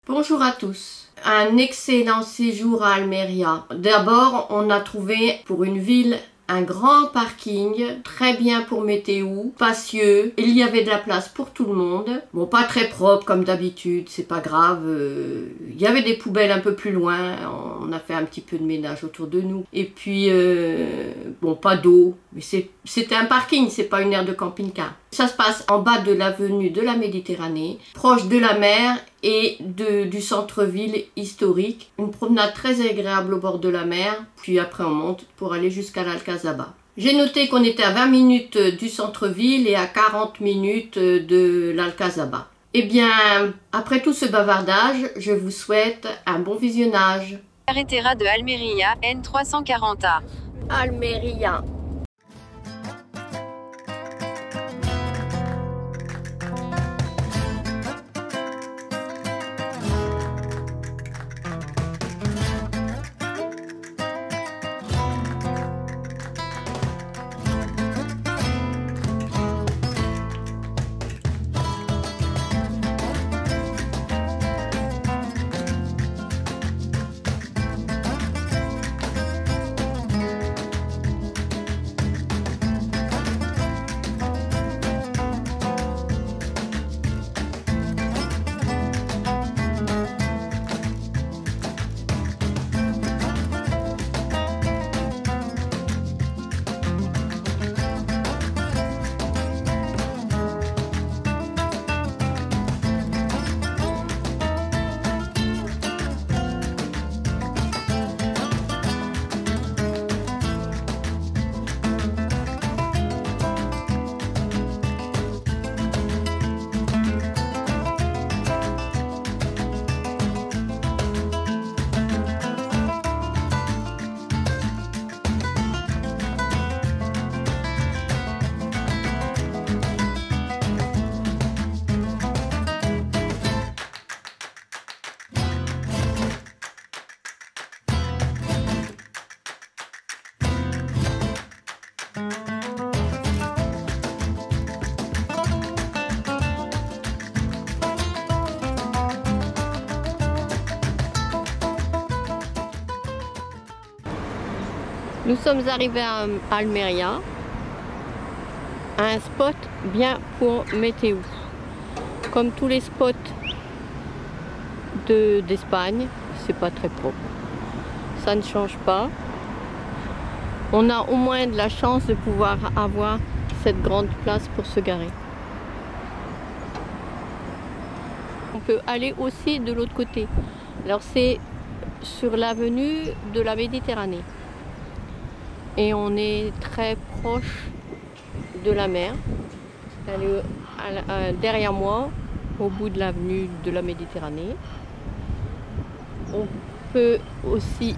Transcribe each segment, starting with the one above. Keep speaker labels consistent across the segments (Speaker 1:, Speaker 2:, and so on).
Speaker 1: Bonjour à tous. Un excellent séjour à Almeria. D'abord, on a trouvé pour une ville un grand parking, très bien pour météo, spacieux. Il y avait de la place pour tout le monde. Bon, pas très propre comme d'habitude, c'est pas grave. Il y avait des poubelles un peu plus loin. On a fait un petit peu de ménage autour de nous. Et puis, bon, pas d'eau. Mais c'était un parking, c'est pas une aire de camping-car. Ça se passe en bas de l'avenue de la Méditerranée, proche de la mer et du centre-ville historique. Une promenade très agréable au bord de la mer, puis après on monte pour aller jusqu'à l'Alcazaba. J'ai noté qu'on était à 20 minutes du centre-ville et à 40 minutes de l'Alcazaba. Eh bien, après tout ce bavardage, je vous souhaite un bon visionnage.
Speaker 2: Carretera de Almeria, N340A.
Speaker 1: Almeria. Nous sommes arrivés à Almeria, à un spot bien pour météo. Comme tous les spots d'Espagne, c'est pas très propre. Ça ne change pas. On a au moins de la chance de pouvoir avoir cette grande place pour se garer. On peut aller aussi de l'autre côté. Alors c'est sur l'avenue de la Méditerranée. Et on est très proche de la mer. Elle est derrière moi, au bout de l'avenue de la Méditerranée. On peut aussi...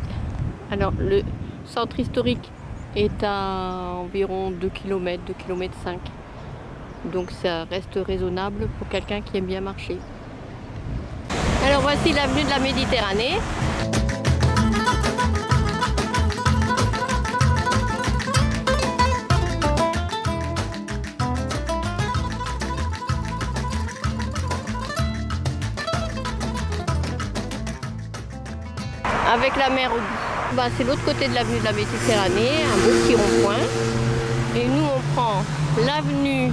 Speaker 1: Alors, le centre historique est à environ 2 km, 2 km 5. Donc ça reste raisonnable pour quelqu'un qui aime bien marcher. Alors voici l'avenue de la Méditerranée. Avec la mer au bout. Bah, c'est l'autre côté de l'avenue de la Méditerranée, un beau petit rond-point. Et nous, on prend l'avenue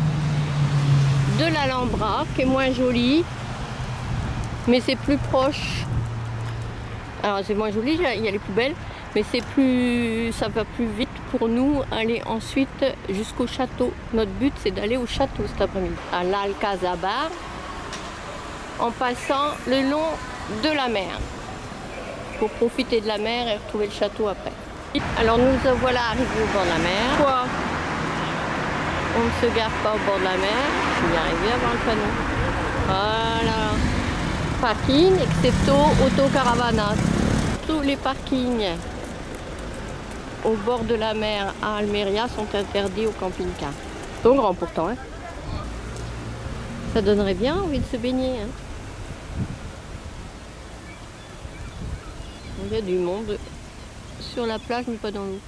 Speaker 1: de l'Alhambra, qui est moins jolie, mais c'est plus proche. Alors, c'est moins joli, il y a les poubelles, mais ça va plus vite pour nous aller ensuite jusqu'au château. Notre but, c'est d'aller au château cet après-midi, à l'Alcazaba, en passant le long de la mer, pour profiter de la mer et retrouver le château après. Alors nous voilà arrivés au bord de la mer. Pourquoi on ne se gare pas au bord de la mer? Je vais arriver à voir le panneau. Voilà. Parking, excepto autocaravanas. Tous les parkings au bord de la mer à Almeria sont interdits au camping-car. C'est grand pourtant, hein. Ça donnerait bien envie de se baigner, hein. Il y a du monde sur la plage, mais pas dans l'eau.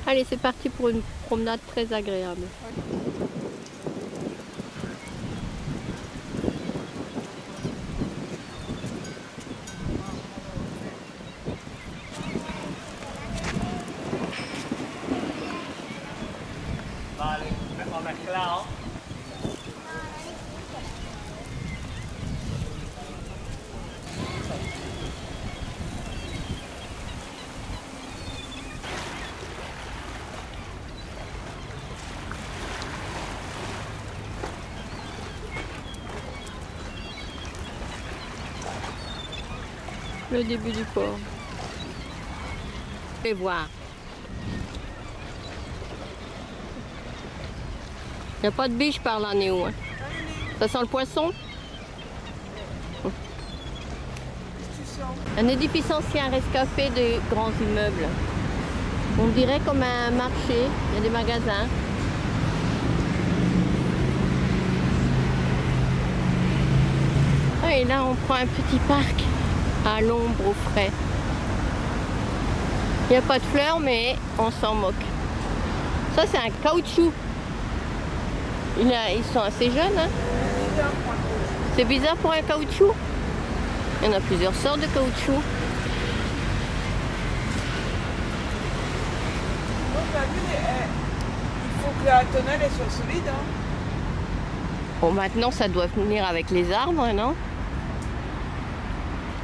Speaker 1: Allez, c'est parti pour une promenade très agréable. Le début du port. Je vais voir. Il n'y a pas de biche par là, Néo. Hein. Ça sent le poisson? Un édifice ancien rescapé de grands immeubles. On dirait comme un marché, il y a des magasins. Ah, et là, on prend un petit parc à l'ombre, au frais. Il n'y a pas de fleurs, mais on s'en moque. Ça, c'est un caoutchouc. Ils sont assez jeunes. Hein. C'est bizarre pour un caoutchouc. Il y en a plusieurs sortes de caoutchouc.
Speaker 3: Il faut que la tonnelle soit solide. Hein.
Speaker 1: Bon, maintenant, ça doit venir avec les arbres, non?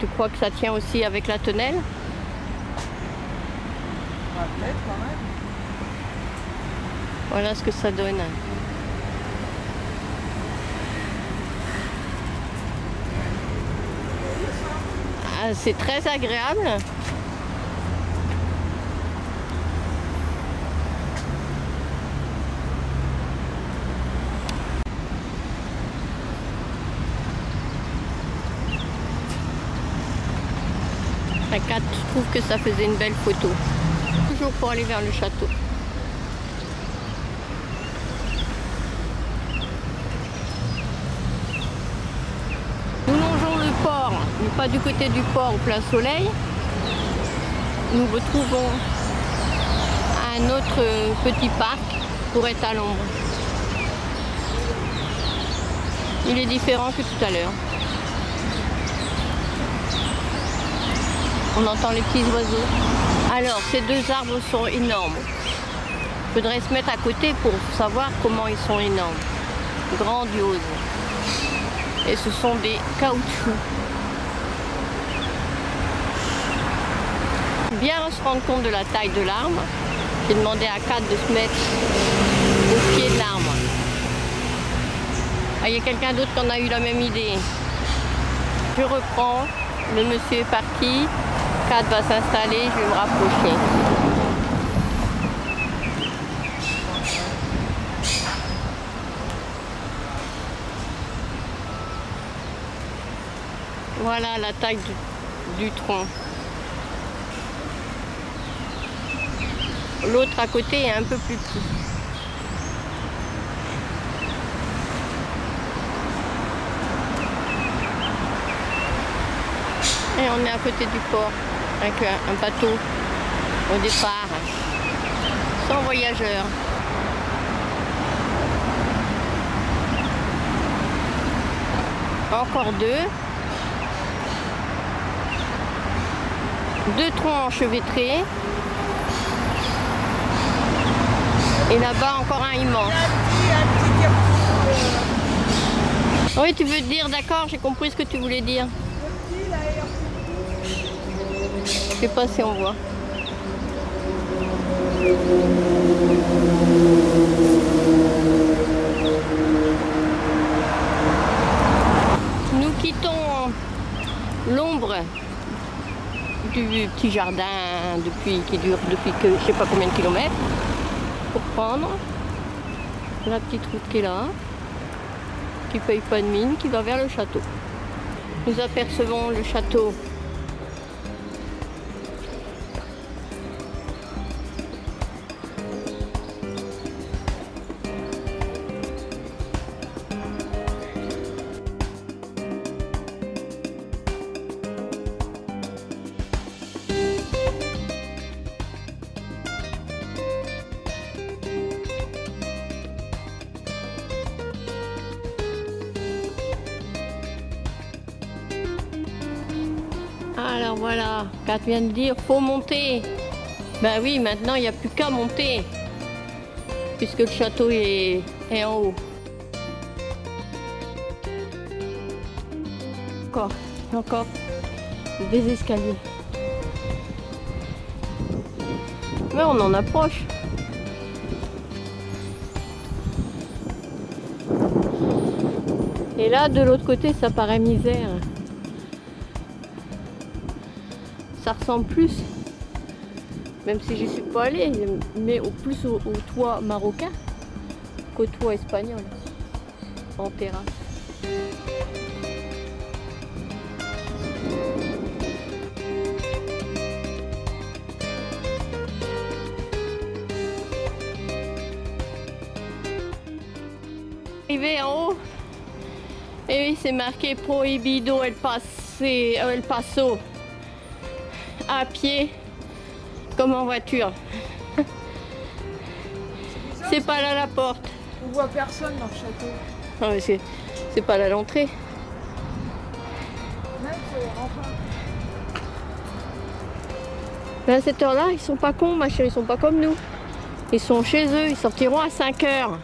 Speaker 1: Tu crois que ça tient aussi avec la tonnelle?
Speaker 3: Peut-être quand même.
Speaker 1: Voilà ce que ça donne. Ah, c'est très agréable. À 4, je trouve que ça faisait une belle photo. Toujours pour aller vers le château. Nous longeons le port, mais pas du côté du port au plein soleil. Nous retrouvons un autre petit parc pour être à l'ombre. Il est différent que tout à l'heure. On entend les petits oiseaux. Alors, ces deux arbres sont énormes. Il faudrait se mettre à côté pour savoir comment ils sont énormes. Grandioses. Et ce sont des caoutchoucs. Bien se rendre compte de la taille de l'arbre, j'ai demandé à Kat de se mettre au pied de l'arbre. Ah, il y a quelqu'un d'autre qui en a eu la même idée. Je reprends. Le monsieur est parti. Kat va s'installer, je vais me rapprocher. Voilà la taille du tronc. L'autre à côté est un peu plus petit. Et on est à côté du port, avec un bateau au départ, sans voyageurs. Encore deux. Deux troncs enchevêtrés. Et là-bas, encore un immense. Oui, tu veux dire, d'accord, j'ai compris ce que tu voulais dire. Je sais pas si on voit. Nous quittons l'ombre du petit jardin qui dure depuis que je sais pas combien de kilomètres pour prendre la petite route qui est là, qui paye pas de mine, qui va vers le château. Nous apercevons le château. Alors voilà, Kat vient de dire faut monter. Bah oui, maintenant il n'y a plus qu'à monter. Puisque le château est en haut. Encore des escaliers. Mais on en approche. Et là, de l'autre côté, ça paraît misère. Ça ressemble plus, même si j'y suis pas allée, mais au plus au toit marocain qu'au toit espagnol, en terrasse. Arrivé en haut, et oui, c'est marqué Prohibido el Paso, à pied comme en voiture. C'est pas là la porte.
Speaker 3: On voit personne dans le château.
Speaker 1: Non, mais c'est pas là l'entrée.
Speaker 3: Même faut rentrer.
Speaker 1: Mais à cette heure-là, ils sont pas cons, ma chérie, ils sont pas comme nous. Ils sont chez eux, ils sortiront à 5 heures.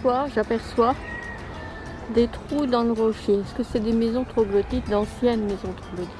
Speaker 1: Là, j'aperçois des trous dans le rocher. Est-ce que c'est des maisons troglodytes, d'anciennes maisons troglodytes?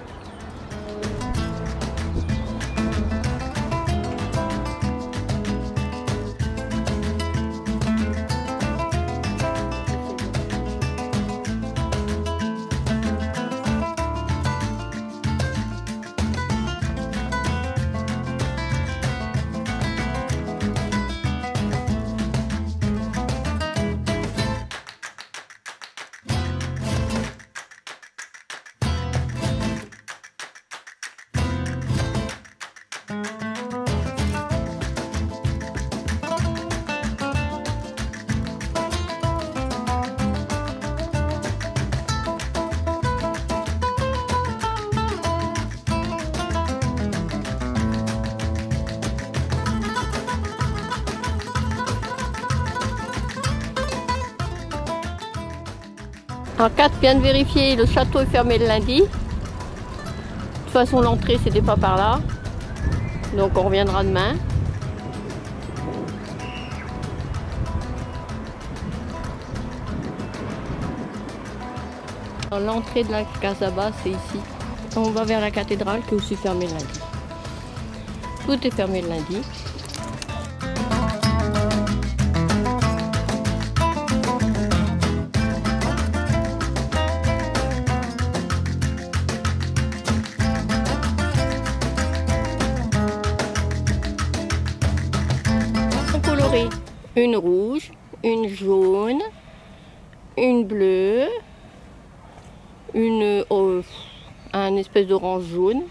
Speaker 1: Alors Kat vient de vérifier, le château est fermé le lundi. De toute façon l'entrée c'était pas par là. Donc on reviendra demain. L'entrée de la Casaba c'est ici. On va vers la cathédrale qui est aussi fermée le lundi. Tout est fermé le lundi. Une rouge, une jaune, une bleue, un espèce d'orange jaune.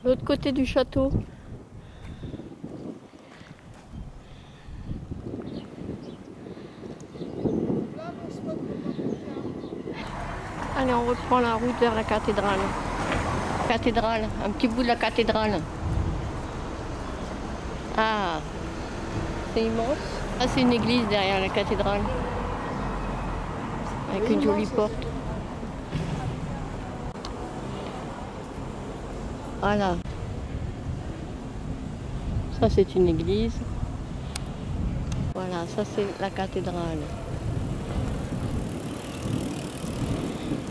Speaker 1: L'autre côté du château. Allez, on reprend la route vers la cathédrale. Cathédrale, un petit bout de la cathédrale. Ah, c'est immense. Ah, c'est une église derrière la cathédrale. Avec une jolie porte. Voilà. Ça, c'est une église. Voilà, ça, c'est la cathédrale.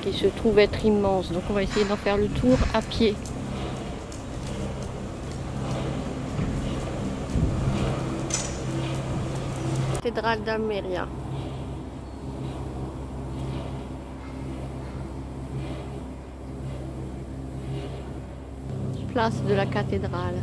Speaker 1: Qui se trouve être immense. Donc, on va essayer d'en faire le tour à pied. Cathédrale d'Almeria. place de la cathédrale.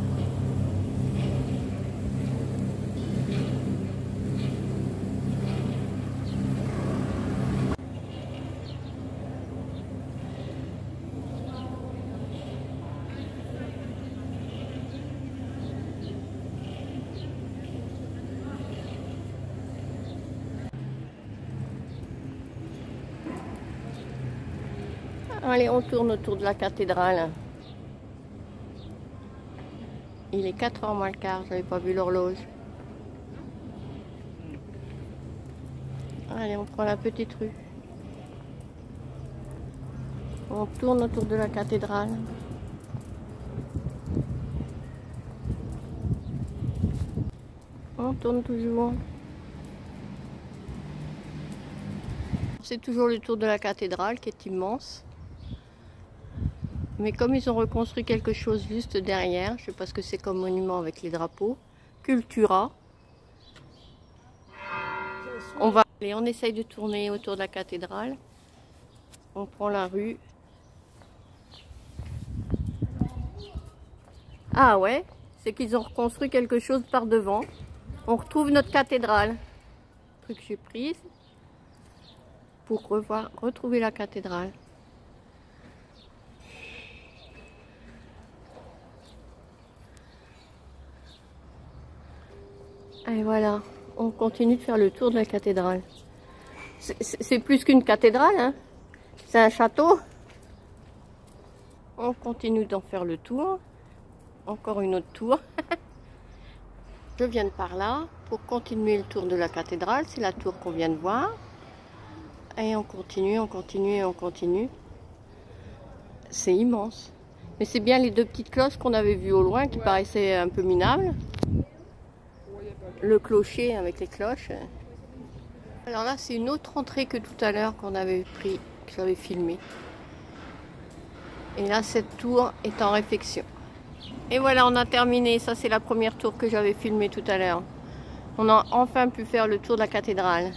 Speaker 1: Allez, on tourne autour de la cathédrale. Il est 4h moins le quart, j'avais pas vu l'horloge. Allez, on prend la petite rue. On tourne autour de la cathédrale. On tourne toujours. C'est toujours le tour de la cathédrale qui est immense. Mais comme ils ont reconstruit quelque chose juste derrière, je sais pas ce que c'est comme monument avec les drapeaux, Cultura. On essaye de tourner autour de la cathédrale. On prend la rue. Ah ouais, c'est qu'ils ont reconstruit quelque chose par devant. On retrouve notre cathédrale. Truc que j'ai prise pour retrouver la cathédrale. Et voilà, on continue de faire le tour de la cathédrale. C'est plus qu'une cathédrale, hein. C'est un château. On continue d'en faire le tour. Encore une autre tour. Je viens de par là pour continuer le tour de la cathédrale. C'est la tour qu'on vient de voir. Et on continue, on continue et on continue. C'est immense. Mais c'est bien les deux petites cloches qu'on avait vues au loin qui paraissaient un peu minables. Le clocher avec les cloches. Alors là, c'est une autre entrée que tout à l'heure qu'on avait pris, que j'avais filmé. Et là, cette tour est en réfection. Et voilà, on a terminé. Ça, c'est la première tour que j'avais filmée tout à l'heure. On a enfin pu faire le tour de la cathédrale.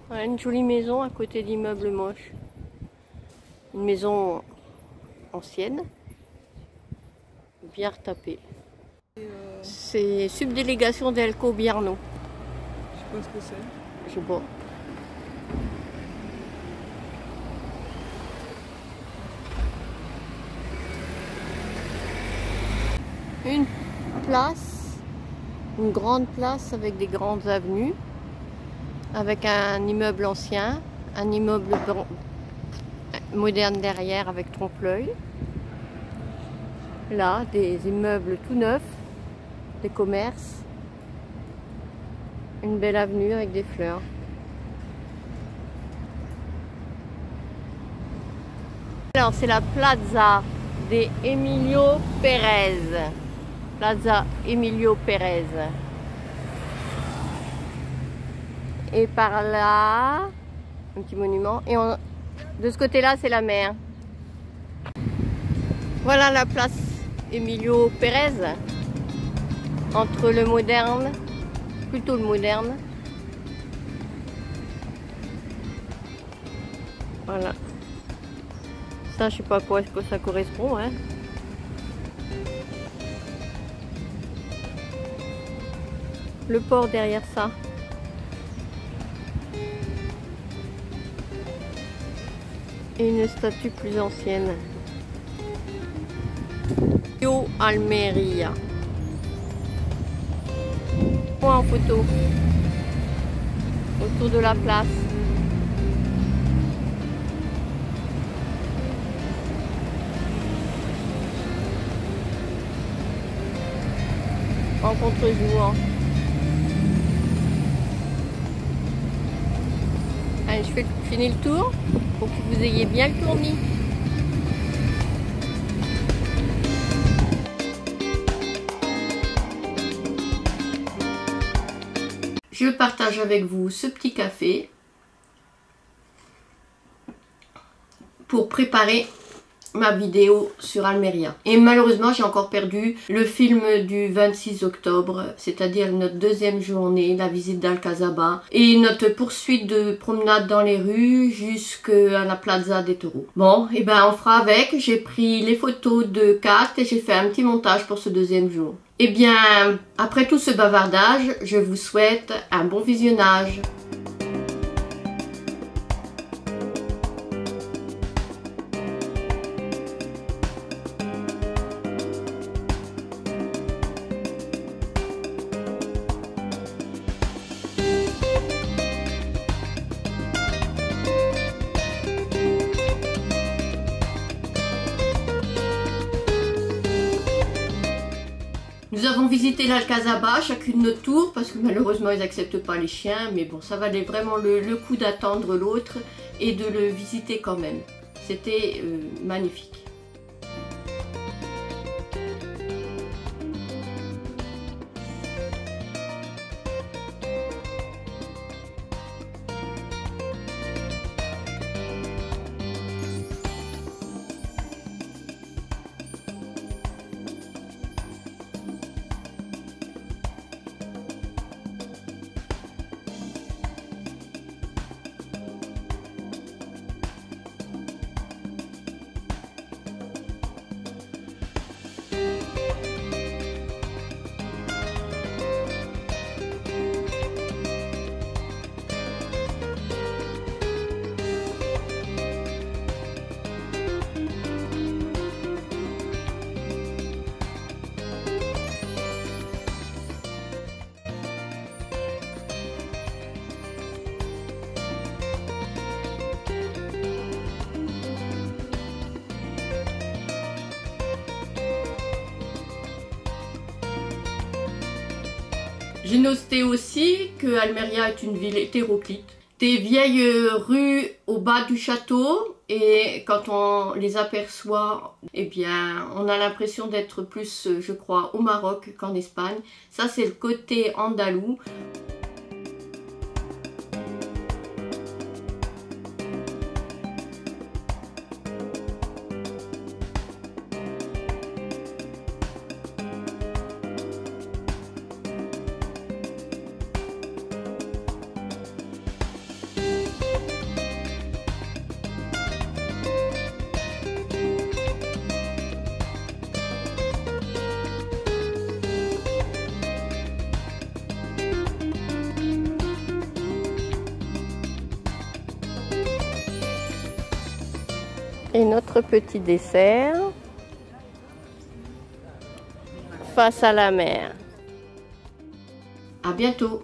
Speaker 1: Voilà, une jolie maison à côté d'immeubles moches. Une maison ancienne, bien retapée. C'est subdélégation d'Elco Bierno.
Speaker 3: Je sais pas ce que c'est.
Speaker 1: Je sais pas. Une place, une grande place avec des grandes avenues, avec un immeuble ancien, un immeuble moderne derrière avec trompe-l'œil. Là, des immeubles tout neufs, des commerces, une belle avenue avec des fleurs. Alors c'est la Plaza de Emilio Pérez. Plaza Emilio Pérez. Et par là, un petit monument. Et de ce côté-là, c'est la mer. Voilà la place Emilio Pérez. Entre le moderne, plutôt le moderne. Voilà. Ça, je sais pas à quoi est-ce que ça correspond, hein. Le port derrière ça. Et une statue plus ancienne. Rio Almeria. En photo autour de la place. En contre-jour. Allez, je finis le tour pour que vous ayez bien le tournis. Je partage avec vous ce petit café pour préparer ma vidéo sur Almeria. Et malheureusement, j'ai encore perdu le film du 26 octobre, c'est-à-dire notre deuxième journée, la visite d'Alcazaba et notre poursuite de promenade dans les rues jusqu'à la Plaza des Taureaux. Bon, et ben on fera avec. J'ai pris les photos de Kat et j'ai fait un petit montage pour ce deuxième jour. Et bien, après tout ce bavardage, je vous souhaite un bon visionnage. Nous avons visité l'Alcazaba, chacune notre tour, parce que malheureusement ils n'acceptent pas les chiens, mais bon, ça valait vraiment le coup d'attendre l'autre et de le visiter quand même. C'était magnifique. J'ai noté aussi que Almeria est une ville hétéroclite. Des vieilles rues au bas du château et quand on les aperçoit, eh bien, on a l'impression d'être plus, je crois, au Maroc qu'en Espagne. Ça, c'est le côté andalou. Et notre petit dessert face à la mer. À bientôt!